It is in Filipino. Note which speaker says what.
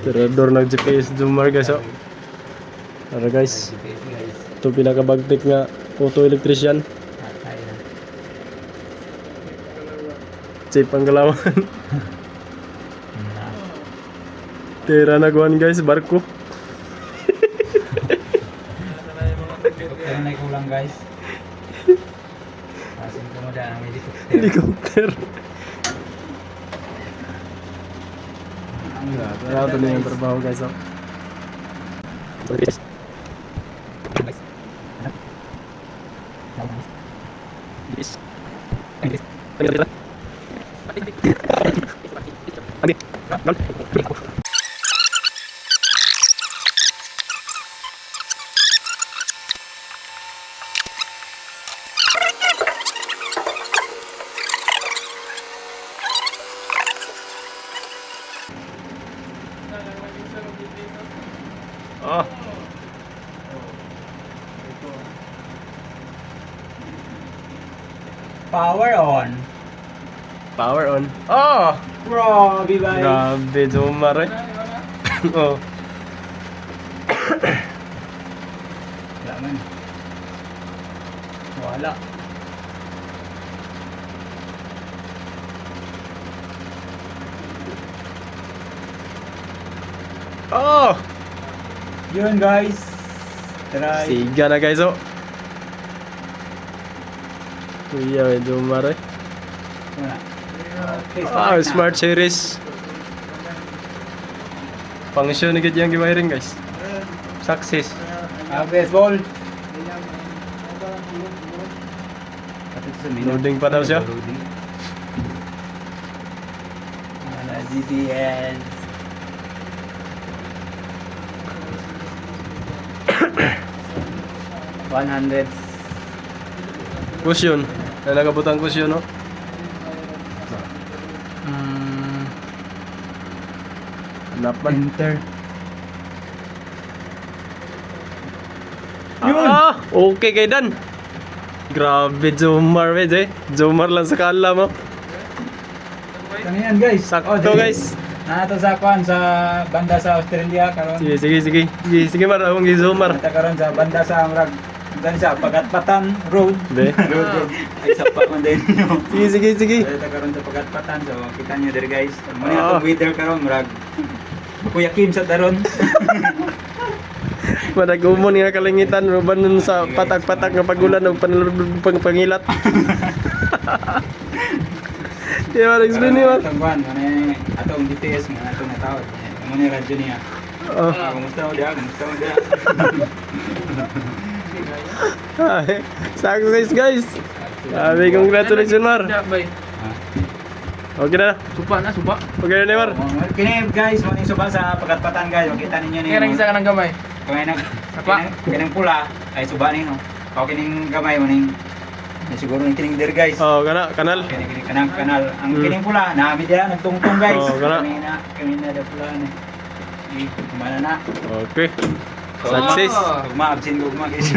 Speaker 1: Tirador ng GPS Jomar guys oh. Tara guys. Ito pinakabagtik nga auto electrician. Chip ang galawan. Tira nagwan guys barko.
Speaker 2: Kaya na kulang guys. Asin ko mo dyan ang
Speaker 1: Helicopter. Wala ito na yung trabaho guys oh. Oh.
Speaker 2: Power on.
Speaker 1: Power on. Oh!
Speaker 2: Grabe ba?
Speaker 1: Grabe, Jomar eh. Oh.
Speaker 2: Wala man. Wala.
Speaker 1: Oh!
Speaker 2: Yun guys. Try.
Speaker 1: Siga na guys oh. Kuya, may Jomar eh.
Speaker 2: Wala. Okay,
Speaker 1: Ah,
Speaker 2: na.
Speaker 1: smart series. Function na gid yung giwiring guys. Success.
Speaker 2: Baseball.
Speaker 1: Loading pa daw siya.
Speaker 2: Wala GPS. $100.
Speaker 1: Cushion. Na nagabutang cushion no. Hanap man.
Speaker 2: Enter.
Speaker 1: Ah, okay kay Dan. Grabe Jomar eh. Jomar lang sa kala mo.
Speaker 2: Ano yan guys?
Speaker 1: Sakto
Speaker 2: dili.
Speaker 1: guys.
Speaker 2: Nato sa kwan sa banda sa Australia karon.
Speaker 1: Sige, sige, sige. Sige, sige mar, akong Jomar.
Speaker 2: Nata karon sa banda sa Amrag. Dan sa Pagatpatan Road.
Speaker 1: Be.
Speaker 2: Road. Ay sa pa man din.
Speaker 1: Sige, sige, sige.
Speaker 2: Nata karon sa Pagatpatan so kita niyo there guys. Muna
Speaker 1: Ah.
Speaker 2: atong weather karon Amrag. Kuya Kim sa daron.
Speaker 1: Managumon nga kalingitan ruban nun sa patak-patak nga pagulan og pangilat. Di ba explain ni Mar?
Speaker 2: Atong kwan atong DTS nga atong natawag. Amo ni radyo niya.
Speaker 1: Oh.
Speaker 2: Kumusta mo dia? Kumusta mo dia?
Speaker 1: Ay, success guys. Sabi congratulations Mar. Okay na.
Speaker 3: Supa na, supa.
Speaker 1: Okay na ni Mar.
Speaker 2: Kini guys, mo ning suba sa Pagatpatan guys. Makita ninyo ni.
Speaker 3: Kaya nang isa ka ng gamay.
Speaker 2: Kung
Speaker 3: Sapa.
Speaker 2: kining pula ay suba ni no. Kung kining gamay mo ning siguro ning kining der guys.
Speaker 1: Oh, kana kanal.
Speaker 2: Kining kanal. Ang kining pula na mi dia nagtungtong guys.
Speaker 1: Oh, kana.
Speaker 2: Kami na da pula ni. Kumana na.
Speaker 1: Okay. Success.
Speaker 2: Gugma absin gugma guys.